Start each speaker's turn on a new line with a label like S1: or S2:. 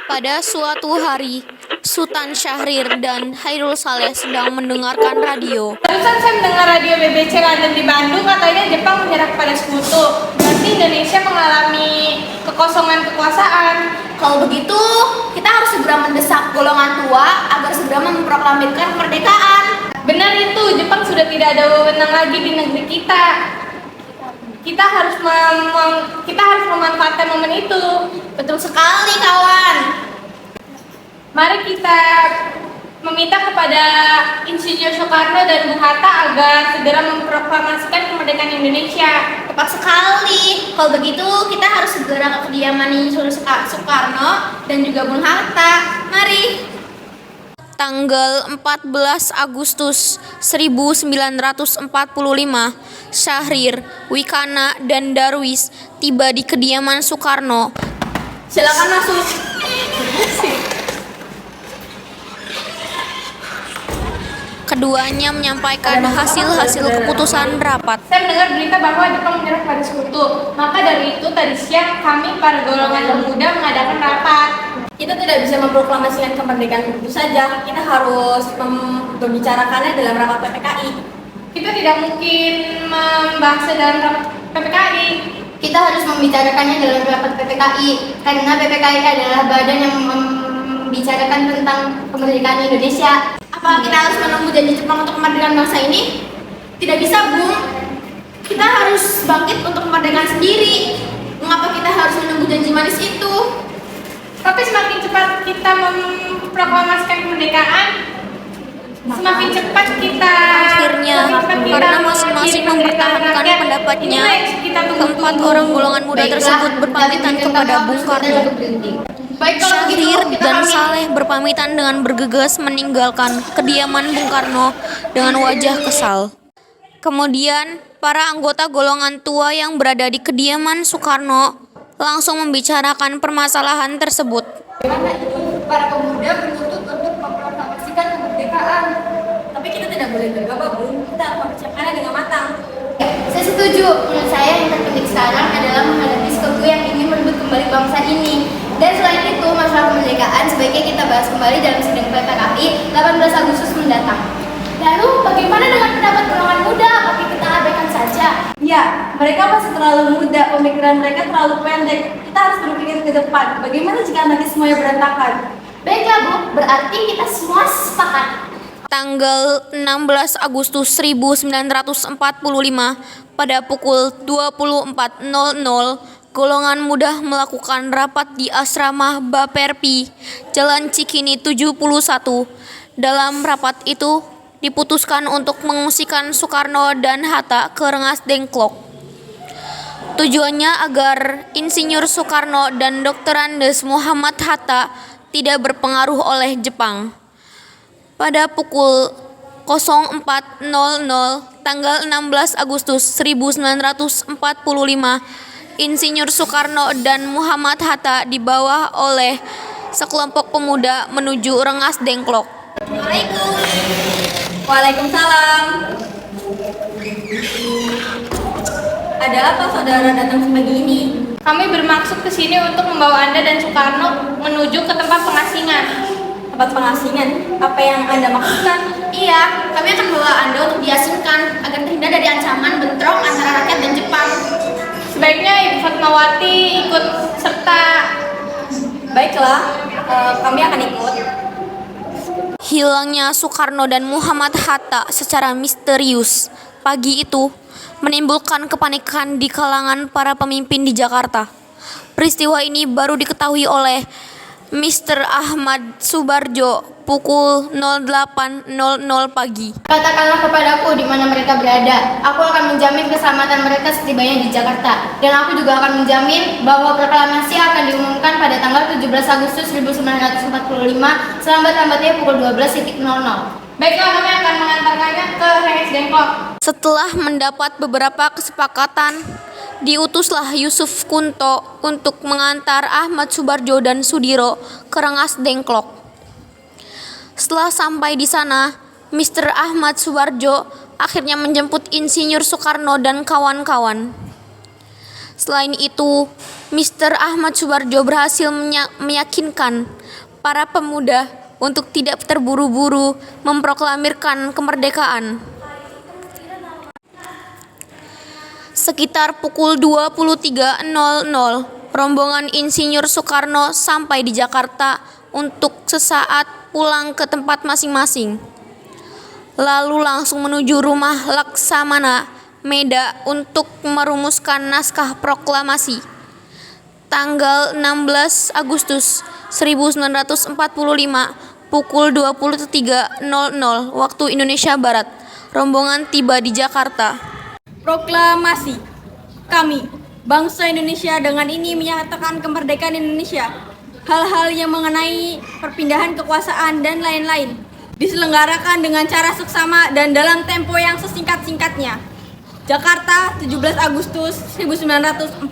S1: Pada suatu hari, Sultan Syahrir dan Hairul Saleh sedang mendengarkan radio.
S2: Barusan saya mendengar radio BBC London di Bandung, katanya Jepang menyerah kepada Sekutu. Berarti Indonesia mengalami kekosongan kekuasaan.
S3: Kalau begitu, kita harus segera mendesak golongan tua agar segera memproklamirkan kemerdekaan.
S2: Benar itu, Jepang sudah tidak ada wewenang lagi di negeri kita. Kita harus memanfaatkan momen itu.
S3: Betul sekali, kawan.
S2: Mari kita meminta kepada Insinyur Soekarno dan Bung Hatta agar segera memproklamasikan kemerdekaan Indonesia.
S3: Tepat sekali. Kalau begitu, kita harus segera ke kediaman Insinyur Soekarno dan juga Bung Hatta. Mari.
S1: Tanggal 14 Agustus 1945, Syahrir, Wikana, dan Darwis tiba di kediaman Soekarno.
S2: Silakan masuk.
S1: Keduanya menyampaikan hasil-hasil keputusan rapat.
S2: Saya mendengar berita bahwa Jepang menyerah pada Sekutu. Maka dari itu tadi siang kami para golongan pemuda mengadakan rapat.
S3: Kita tidak bisa memproklamasikan kemerdekaan begitu saja. Kita harus membicarakannya dalam rapat PPKI.
S2: Kita tidak mungkin membahasnya dalam rapat PPKI.
S3: Kita harus membicarakannya dalam rapat PPKI karena PPKI adalah badan yang membicarakan tentang kemerdekaan Indonesia. Apa kita harus menunggu janji Jepang untuk kemerdekaan bangsa ini? Tidak bisa, Bung. Kita harus bangkit untuk kemerdekaan sendiri. Mengapa kita harus menunggu janji manis itu?
S2: Tapi semakin cepat kita memproklamasikan kemerdekaan, semakin cepat kita
S1: Karena masing-masing mempertahankan pendapatnya, keempat orang golongan muda tersebut berpamitan kepada Bung Karno. Syahrir dan Saleh berpamitan dengan bergegas meninggalkan kediaman Bung Karno dengan wajah kesal. Kemudian, para anggota golongan tua yang berada di kediaman Soekarno langsung membicarakan permasalahan tersebut.
S3: Bagaimana itu para pemuda menuntut untuk memproklamasikan kemerdekaan? Tapi kita tidak boleh gegabah, Bung. Kita harus mempersiapkannya dengan matang. Saya setuju. Menurut saya yang terpenting sekarang adalah menghadapi sekutu yang ingin merebut kembali bangsa ini. Dan selain itu, masalah kemerdekaan sebaiknya kita bahas kembali dalam sidang PPKI 18 Agustus mendatang. Lalu, bagaimana dengan pendapat golongan muda? Apakah kita abaikan saja?
S2: Ya, mereka masih terlalu muda, pemikiran mereka terlalu pendek. Kita harus berpikir ke depan. Bagaimana jika nanti semuanya berantakan?
S3: Baiklah, Bu. Berarti kita semua sepakat.
S1: Tanggal 16 Agustus 1945, pada pukul 24.00, golongan muda melakukan rapat di asrama Baperpi, Jalan Cikini 71. Dalam rapat itu, diputuskan untuk mengungsikan Soekarno dan Hatta ke Rengas Dengklok. Tujuannya agar Insinyur Soekarno dan Dr. Andes Muhammad Hatta tidak berpengaruh oleh Jepang. Pada pukul 04.00 tanggal 16 Agustus 1945, Insinyur Soekarno dan Muhammad Hatta dibawa oleh sekelompok pemuda menuju Rengas Dengklok.
S3: Assalamualaikum. Waalaikumsalam. Ada apa saudara datang sepagi ini?
S2: Kami bermaksud ke sini untuk membawa Anda dan Soekarno menuju ke tempat pengasingan.
S3: Tempat pengasingan? Apa yang Anda maksudkan? Iya, kami akan membawa Anda untuk diasingkan agar terhindar dari ancaman bentrok antara rakyat dan Jepang.
S2: Sebaiknya Ibu Fatmawati ikut serta.
S3: Baiklah, kami akan ikut.
S1: Hilangnya Soekarno dan Muhammad Hatta secara misterius pagi itu menimbulkan kepanikan di kalangan para pemimpin di Jakarta. Peristiwa ini baru diketahui oleh Mr. Ahmad Subarjo pukul 08.00 pagi.
S3: Katakanlah kepadaku di mana mereka berada. Aku akan menjamin keselamatan mereka setibanya di Jakarta. Dan aku juga akan menjamin bahwa proklamasi akan diumumkan pada tanggal 17 Agustus 1945 selambat-lambatnya pukul 12.00.
S2: Baiklah, kami akan mengantarkannya ke Rengas Dengklok.
S1: Setelah mendapat beberapa kesepakatan, diutuslah Yusuf Kunto untuk mengantar Ahmad Subarjo dan Sudiro ke Rengas Dengklok. Setelah sampai di sana, Mr. Ahmad Subarjo akhirnya menjemput Insinyur Soekarno dan kawan-kawan. Selain itu, Mr. Ahmad Subarjo berhasil meyakinkan para pemuda untuk tidak terburu-buru memproklamirkan kemerdekaan. Sekitar pukul 23.00, rombongan Insinyur Soekarno sampai di Jakarta untuk sesaat pulang ke tempat masing-masing. Lalu langsung menuju rumah Laksamana Meda untuk merumuskan naskah proklamasi. Tanggal 16 Agustus 1945 pukul 23.00 waktu Indonesia Barat, rombongan tiba di Jakarta.
S2: Proklamasi. Kami, bangsa Indonesia, dengan ini menyatakan kemerdekaan Indonesia. Hal-hal yang mengenai perpindahan kekuasaan dan lain-lain diselenggarakan dengan cara seksama dan dalam tempo yang sesingkat-singkatnya. Jakarta, 17 Agustus 1945.